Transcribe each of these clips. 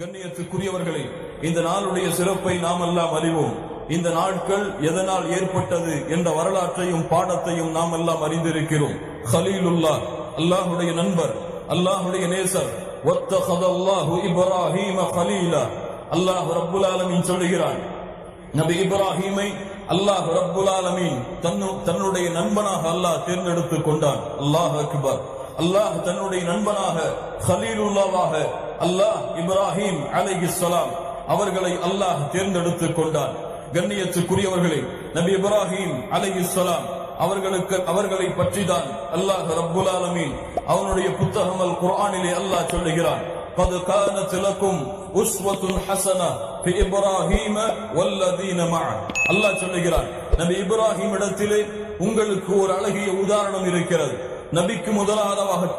கண்ணியத்துக்குரியவர்களே, இந்த நாளுடைய சிறப்பை நாம் எல்லாம் அறிவோம். இந்த நாட்கள் எதனால் ஏற்பட்டது என்ற வரலாற்றையும் பாடத்தையும் நாம் எல்லாம் அறிந்திருக்கிறோம். கலீலுல்லாஹ், அல்லாஹுடைய நண்பர், அல்லாஹுடைய நேசர். வத்தகதல்லாஹு இப்ராஹீம கலீலா. அல்லாஹ் ரப்புல் ஆலமீன் சொல்லுகிறான், நபி இப்ராஹீமை அல்லாஹ் ரப்புல் ஆலமீன் தன்னுடைய நண்பனாக அல்லாஹ் தேர்ந்தெடுத்துக் கொண்டான். அல்லாஹ் அக்பர். அல்லாஹ் தன்னுடைய நண்பனாக கலீலுல்லாவாக அல்லாஹ் இப்ராஹிம் அலைஹிஸ்ஸலாம் அவர்களை அல்லாஹ் தேர்ந்தெடுத்துக் கொண்டான். கண்ணியத்துக்குரியவர்களே, நபி இப்ராஹிம் அலைஹிஸ்ஸலாம் அவர்களை பற்றி தான் அல்லாஹ் ரப்புல் ஆலமீன் அவனுடைய புத்தகம் அல் குர்ஆனிலே அல்லாஹ் சொல்லுகிறான், قد كانت لكم أسوة حسنة في إبراهيم والذين معه. அல்லாஹ் சொல்லுகிறான், நபி இப்ராஹிம் இடத்திலே உங்களுக்கு ஒரு அழகிய உதாரணம் இருக்கிறது. நபிக்கு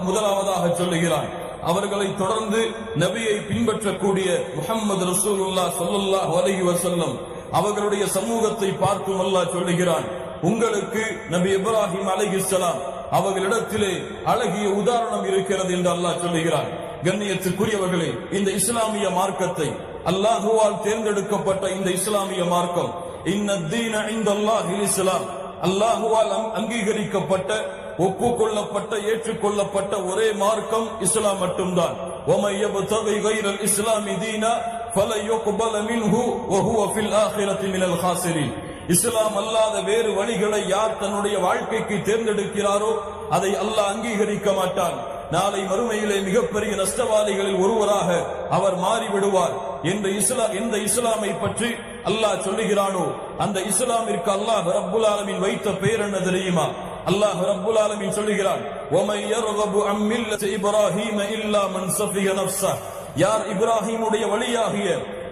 முதலாவதாக சொல்லுகிறான். அவர்களை தொடர்ந்து நபியை பின்பற்றக்கூடிய முஹம்மது ரசூலுல்லாஹ் ஸல்லல்லாஹு அலைஹி வஸல்லம் அவர்களுடைய சமூகத்தை பார்த்து அல்லாஹ் சொல்லுகிறான், உங்களுக்கு நபி இப்ராஹிம் அலைஹிஸ்ஸலாம் அவர்களிடத்திலே அழகிய உதாரணம் இருக்கிறது என்று அல்லாஹ் சொல்லுகிறான். கண்ணியத்துக்குரியவர்களே, இந்த இஸ்லாமிய மார்க்கத்தை அல்லாஹுவால் தேர்ந்தெடுக்கப்பட்ட இந்த இஸ்லாமிய மார்க்கம், இன்னத்தீன இன்தல்லாஹில் இஸ்லாம், அல்லாஹுவால் அங்கீகரிக்கப்பட்ட, ஒப்புக்கொள்ளப்பட்ட, ஏற்றுக்கொள்ளப்பட்ட ஒரே மார்க்கம் இஸ்லாம் மட்டும்தான். وَمَن يَبْتَغِ غَيْرَ الْإِسْلَامِ دِينًا فَلَن يُقْبَلَ مِنْهُ وَهُوَ فِي الْآخِرَةِ مِنَ الْخَاسِرِينَ. இஸ்லாம் அல்லாத வேறு வழிகளை யார் தன்னுடைய வாழ்க்கைக்கு தேர்ந்தெடுக்கிறாரோ அதை அல்லாஹ் அங்கீகரிக்க மாட்டான். நாளை மறுமையிலே மிகப்பெரிய நஷ்டவாதிகளில் ஒருவராக அவர் மாறிவிடுவார். எந்த இஸ்லாமை பற்றி அல்லாஹ் சொல்லுகிறானோ அந்த இஸ்லாமிற்கு அல்லாஹ் ரப்புல் ஆலமீன் வைத்த பெயர் என்ன தெரியுமா? அல்லாஹ் ரப்புல் ஆலமீன் சொல்லுகிறான், وَمَن يَرْغَبُ عَن مِّلَّةِ إِبْرَاهِيمَ إِلَّا مَن سَفِهَ نَفْسَهُ. யார் இப்ராஹிமுடைய வழியாகிய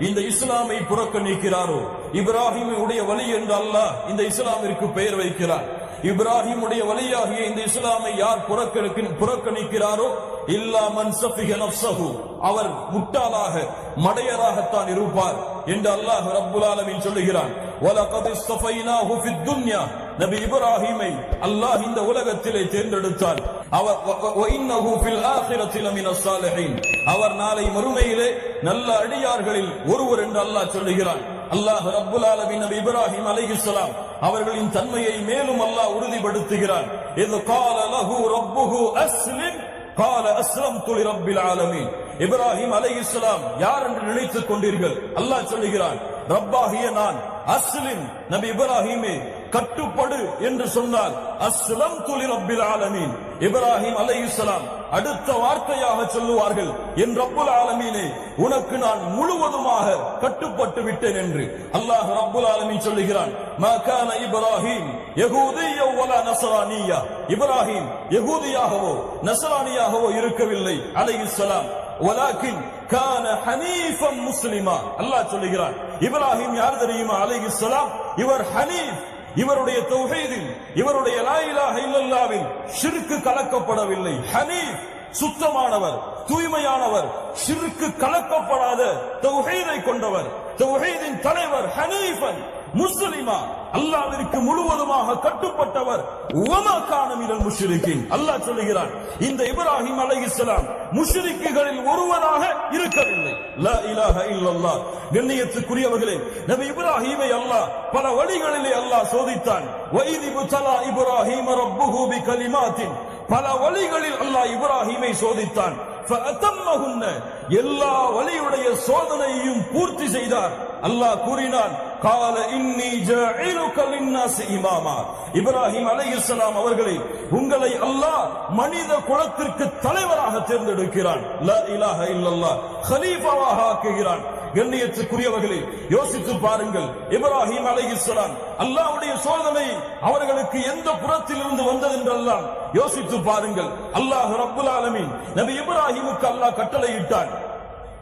இந்த இஸ்லாமை புறக்கணிக்கிறாரோ, இப்ராஹிமுடைய வழி என்று அல்லாஹ் இந்த இஸ்லாமிற்கு பெயர் வைக்கிறார். இப்ராஹிமுடைய வழியாகிய இந்த இஸ்லாமை யார் புறக்கணிக்கிறாரோ, இல்லா மன் சஃபிஹ நஃப்ஸஹு, அவர் முட்டாளாக மடையராகத்தான் இருப்பார் என்று அல்லாஹ் ரப்புல் ஆலமீன் சொல்லுகிறான். வலகத் இஸ்தஃபைனாஹு ஃபித் துன்யா. நபி இப்ராஹிமை அல்லாஹ் இந்த உலகத்திலே தேர்ந்தெடுத்தான். வஇன்னஹு ஃபில் ஆখিরাতি லமினஸ் ஸாலிஹீன். அவர் நாளை மறுமையிலே நல்ல அடியார்களில் ஒருவர் என்று அல்லாஹ் சொல்லுகிறான். அல்லாஹ் ரப்புல் ஆலமீன் நபி இப்ராஹிம் அலைஹிஸ்ஸலாம் அவர்களின் தன்மையை மேலும் அல்லாஹ் உறுதிப்படுத்துகிறான். இத் கால லஹு ரப்புஹு அஸ்லிம் கால அஸ்லம்து லிரப்பில் ஆலமீன். இப்ராஹிம் அலைஹிஸ்ஸலாம் யார் என்று நினைத்துக் கொண்டீர்கள்? அல்லாஹ் சொல்லுகிறான், ரப்பாகிய நான் அஸ்லிம், நபி இப்ராஹிமே கட்டுப்படு என்று சொன்னால் அஸ்லம்து லிரப்பில் ஆலமீன். இப்ராஹிம் அலைஹிஸ்ஸலாம் அடுத்த வார்த்தையாக சொல்லுவார்கள், என் ரப்புல் ஆலமீனே உனக்கு நான் முழுவதுமாக கட்டுப்பட்டு விட்டேன் என்று. அல்லாஹ் ரப்புல் ஆலமீன் சொல்லுகிறான், மா கான இப்ராஹிம் யஹூதிய்ய வலா நஸ்ரானிய்யா. இப்ராஹிம் யஹூதியாகவோ நஸ்ரானியாகவோ இருக்கவில்லை அலைஹிஸ்ஸலாம். வலாக்கின் கான ஹனீஃபன் முஸ்லிமா. அல்லாஹ் சொல்லுகிறான், இப்ராஹிம் யார் தெரியுமா? அலைஹிஸ்ஸலாம் இவர் ஹனீஃப். இவருடைய தௌஹீதில், இவருடைய லா இலாஹ இல்லல்லாஹ்வில் ஷிர்க் கலக்கப்படவில்லை. ஹனீஃப், சுத்தமானவர், தூய்மையானவர், ஷிர்க் கலக்கப்படாத தௌஹீதை கொண்டவர், தௌஹீதின் தலைவர். ஹனீஃபன் முஸ்லிமா, அல்லாஹ்விற்கு முழுவதுமாக கட்டுப்பட்டவர். வமா கான மினல் முஷ்ரிகீன். அல்லாஹ் சொல்லுகிறான், இந்த இப்ராஹிம் அலைஹிஸ்ஸலாம் முஷ்ரிக்குகளில் ஒருவராக இருக்கவில்லை. லா இலாஹ இல்லல்லாஹ். கண்ணியத்துக்குரியவர்களே, நபி இப்ராஹிமை அல்லாஹ் பல வழிகளிலே அல்லாஹ் சோதித்தான். வஇதி புத்தலா இப்ராஹிம ரப்புஹு பிகலிமாத்தின். பல வழிகளில் அல்லாஹ் இப்ராஹிமை சோதித்தான். ஃபஅதம்மஹுன்ன. எல்லா வழியுடைய சோதனையையும் பூர்த்தி செய்தார். அல்லாஹ் கூறினான், கால இன்னி ஜாஇலுக லின்னாஸி இமாமா. இப்ராஹிம் அலைஹிஸ்ஸலாம் அவர்களை, உங்களை அல்லாஹ் மனித குலத்திற்கு தலைவராக தேர்ந்தெடுக்கிறான். லா இலாஹ இல்லல்லாஹ், கலீஃபாவாக ஆக்குகிறான். கண்ணியத்துக்குரியவர்களே, யோசித்து பாருங்கள். இப்ராஹிம் அலைஹிஸ்ஸலாம் அல்லாஹ்வுடைய சோதனை அவர்களுக்கு எந்த புறத்தில் இருந்து வந்தது என்றெல்லாம் யோசித்து பாருங்கள். அல்லாஹ் ரப்புல் ஆலமீன் நபி இப்ராஹிமுக்கு அல்லாஹ் கட்டளையிட்டான்,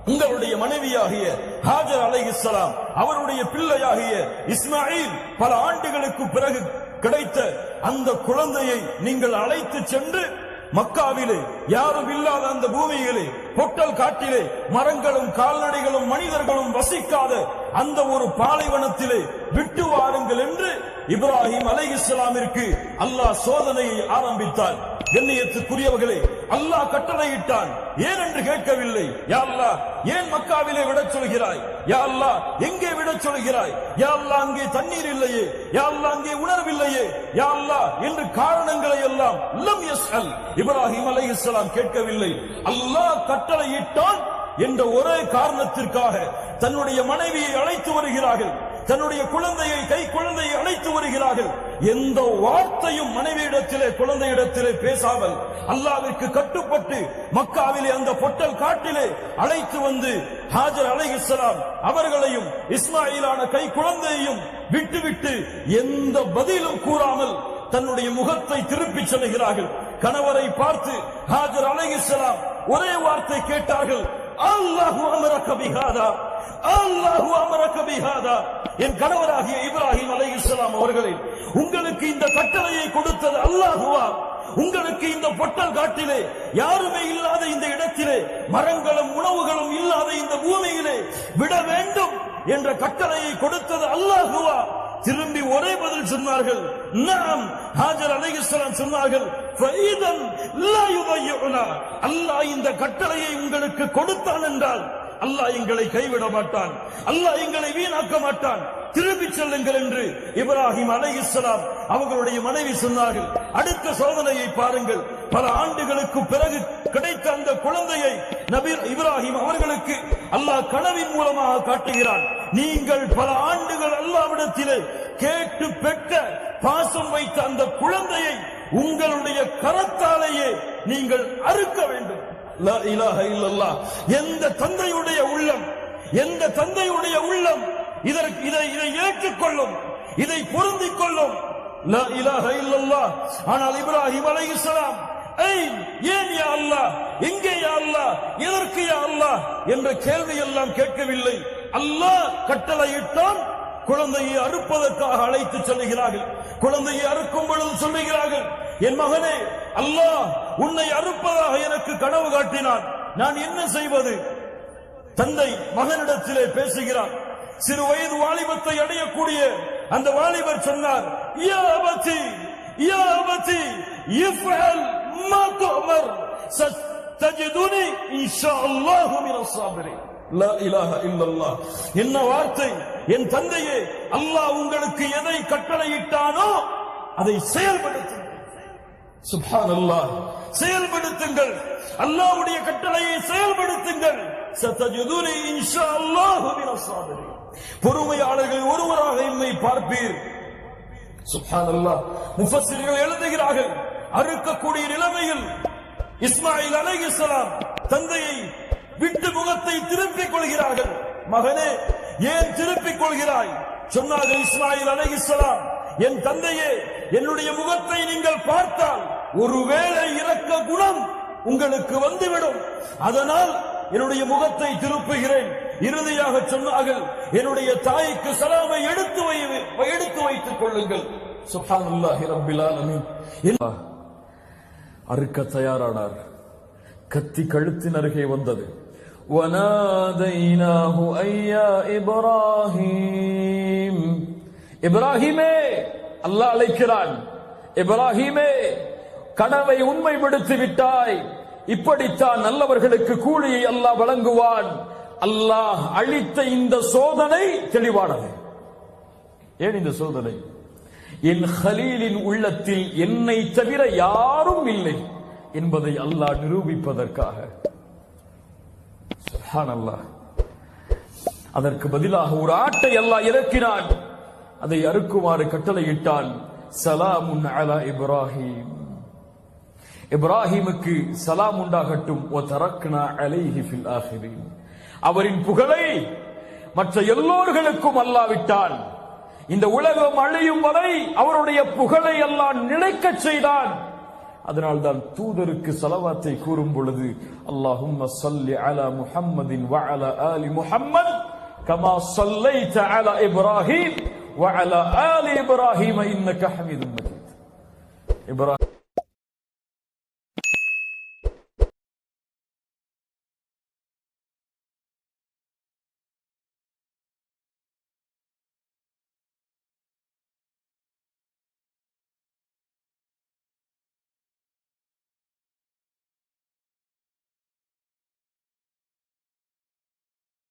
உங்களுடைய மனைவியாகிய ஹாஜர் அலைஹிஸ்ஸலாம் அவருடைய பிள்ளையாகிய இஸ்மாயில் பல ஆண்டுகளுக்கு பிறகு கிடைத்த அந்த குழந்தையை நீங்கள் அழைத்து சென்று மக்காவிலே யாரும் இல்லாத அந்த பூமியிலே, பொட்டல் காட்டிலே, மரங்களும் கால்நடைகளும் மனிதர்களும் வசிக்காத அந்த ஒரு பாலைவனத்திலே விட்டு வாருங்கள் என்று இப்ராஹிம் அலைஹிஸ்ஸலாமிற்கு அல்லாஹ் சோதனையை ஆரம்பித்தார். கண்ணியத்துக்குரியவர்களே, அல்லாஹ் கட்டளையிட்டான். ஏன் என்று கேட்கவில்லை. யா அல்லாஹ், ஏன் மக்காவிலே விடச் சொல்கிறாய்? யா அல்லாஹ், எங்கே விடச் சொல்கிறாய்? யா அல்லாஹ், அங்கே தண்ணீர் இல்லையே? யா அல்லாஹ், அங்கே உணர்வில்லையே? யா அல்லாஹ் என்று காரணங்களை எல்லாம் லம் யஸ்அல், இப்ராஹிம் அலைஹிஸ்ஸலாம் கேட்கவில்லை. அல்லாஹ் கட்டளையிட்டான் என்ற ஒரே காரணத்திற்காக தன்னுடைய மனைவியை அழைத்து வருகிறார்கள், தன்னுடைய குழந்தையை கை குழந்தையை அழைத்து வருகிறார்கள். எந்த வார்த்தையும் மனைவியிடத்திலே குழந்தையிடத்திலே பேசாமல் அல்லாஹ்விற்கு கட்டுப்பட்டு மக்காவிலே அந்த பொட்டல் காட்டிலே அழைத்து வந்து ஹாஜர் அலைஹிஸ்ஸலாம் அவர்களையும் இஸ்மாயிலான கை குழந்தையையும் விட்டுவிட்டு எந்த பதிலும் கூறாமல் தன்னுடைய முகத்தை திருப்பி செல்கிறார்கள். கணவரை பார்த்து ஹாஜர் அலைஹிஸ்ஸலாம் ஒரே வார்த்தை கேட்டார்கள், அல்லாஹு அமரக பிஹாதா, அல்லாஹு அமரக பிஹாதா. என் கணவராகிய இப்ராஹிம் அலைஹிஸ்ஸலாம் அவர்களே, உங்களுக்கு இந்த கட்டளையை கொடுத்தது அல்லாஹுவா? உங்களுக்கு இந்த பொட்டல் காட்டிலே யாருமே இல்லாத இந்த இடத்திலே மரங்களும் உணவுகளும் இல்லாத இந்த பூமியிலே விட வேண்டும் என்ற கட்டளையை கொடுத்தது அல்லாஹுவா? திரும்பி ஒரே பதில் சொன்னார்கள், நாம். ஹாஜர் அலைஹிஸ்ஸலாம் சொன்னார்கள், ஃபைதன் லா யுதையுனா, அல்லாஹ் இந்த கட்டளையை உங்களுக்கு கொடுத்தான் என்றால் அல்லாஹ் எங்களை கைவிட மாட்டான், அல்லாஹ் எங்களை வீணாக்க மாட்டான், திரும்பி செல்லுங்கள் என்று இப்ராஹிம் அலைஹிஸ்ஸலாம் அவர்களுடைய மனைவி சொன்னார்கள். அடுத்த சோதனையை பாருங்கள். பல ஆண்டுகளுக்கு பிறகு கிடைத்த அந்த குழந்தையை நபி இப்ராஹிம் அவர்களுக்கு அல்லாஹ் கனவின் மூலமாக காட்டுகிறான். நீங்கள் பல ஆண்டுகள் அல்லாஹ்விடத்திலே கேட்டு பெற்ற பாசம் வைத்த அந்த குழந்தையை உங்களுடைய கரத்தாலேயே நீங்கள் அறுக்க வேண்டும். லா இலாஹ இல்லல்லாஹ். எந்த தந்தையுடைய உள்ளம், எந்த தந்தையுடைய உள்ளம் இதை ஏற்றுக்கொள்ளும், இதை பொருந்திக் கொள்ளும்? லா இலாஹ இல்லல்லாஹ். ஆனால் இப்ராஹிம் அலைஹிஸ்ஸலாம் ஏன் யா அல்லாஹ், எங்கே யா அல்லாஹ், எதற்கு யா அல்லாஹ் என்ற கேள்வி எல்லாம் கேட்கவில்லை. அல்லாஹ் கட்டளையிட்டான், குழந்தையை அறுப்பதற்காக அழைத்து செல்கிறார்கள். குழந்தையை அறுக்கும் பொழுது சொல்லுகிறார்கள், என் மகனே, அல்லாஹ் உன்னை அறுப்பதாக எனக்கு கனவு காட்டினான், நான் என்ன செய்வது? தந்தை மகனிடத்திலே பேசுகிறார். சிறு வயது வாலிபத்தை அடையக்கூடிய அந்த வாலிபர் சொன்னார், யா அபதி, யா அபதி, இஃப்அல் மா துஅமர், சதஜிதுனி இன்ஷாஅல்லாஹு மினஸ் ஸாபிரீன். லா இலாஹ இல்லல்லாஹ். என்ன வார்த்தை! என் தந்தையே, அல்லாஹ் உங்களுக்கு எதை கட்டளையிட்டானோ அதை செயல்படுத்துங்கள். சுப்ஹானல்லாஹ். செயல்படுத்துங்கள், அல்லாஹ்வுடைய கட்டளையை செயல்படுத்துங்கள். சதஜிதுனி இன்ஷாஅல்லாஹு மினஸ் ஸாபிரீன். பொறுமையாளர்கள் ஒருவராக என்னை பார்ப்பீர். சுப்ஹானல்லாஹ். முஃபஸ்ஸிர்கள் எழுதுகிறார்கள், அறுக்கக்கூடிய நிலைமையில் இஸ்மாயில் அலைஹிஸ்ஸலாம் தந்தையை விட்டு முகத்தை திருப்பிக் கொள்கிறார்கள். மகனே, ஏன் திருப்பிக் கொள்கிறாய்? சொன்னார்கள் இஸ்மாயில் அலைஹிஸ்ஸலாம், என் தந்தையே, என்னுடைய முகத்தை நீங்கள் பார்த்தால் ஒருவேளை இரக்க குணம் உங்களுக்கு வந்துவிடும், அதனால் என்னுடைய முகத்தை திருப்புகிறேன். இறுதியாக சொன்னார்கள், என்னுடைய தாய்க்கு சலாமை எடுத்து வைத்துக் கொள்ளுங்கள். சுப்ஹானல்லாஹி ரப்பில் ஆலமீன். அறுக்க தயாரானார். கத்தி கழுத்தின் அருகே வந்தது. வனாதைனாஹு ஐயா இப்ராஹீம். இப்ராஹீமே, அல்லாஹ் அழைக்கிறான். இப்ராஹீமே, கனவை உண்மைப்படுத்தி விட்டாய். இப்படித்தான் நல்லவர்களுக்கு கூலியை அல்லாஹ் வழங்குவான். அல்லாஹ் அளித்த இந்த சோதனை தெளிவானது. ஏன் இந்த சோதனை? என் ஹலீலின் உள்ளத்தில் என்னை தவிர யாரும் இல்லை என்பதை அல்லாஹ் நிரூபிப்பதற்காக. சுப்ஹானல்லாஹ். அதற்கு பதிலாக ஒரு ஆட்டை அல்லாஹ் இறக்கினான். அதை அறுக்குமாறு கட்டளையிட்டான். சலாமுன் அலா இப்ராஹிம். இப்ராஹிமுக்கு சலாம் உண்டாகட்டும். வ தரக்னா அலைஹி ஃபில் ஆகிரீன். அவரின் புகழை மற்ற எல்லோர்களுக்கும் அல்லாஹ் விட்டான். இந்த உலகம் அழியும் வரை அவருடைய புகழை அல்லாஹ் நிலைக்கச் செய்தான். அதனால்தான் தூதருக்கு ஸலவாத்தை கூறும் பொழுது, அல்லாஹும்ம ஸல்லி அலா முஹம்மதின் வ அலா ஆலி முஹம்மத் கமா ஸல்லைத அலா இப்ராஹீம் வ அலா ஆலி இப்ராஹீம் இன்னக ஹமீதும் மஜீத். இப்ராஹிம்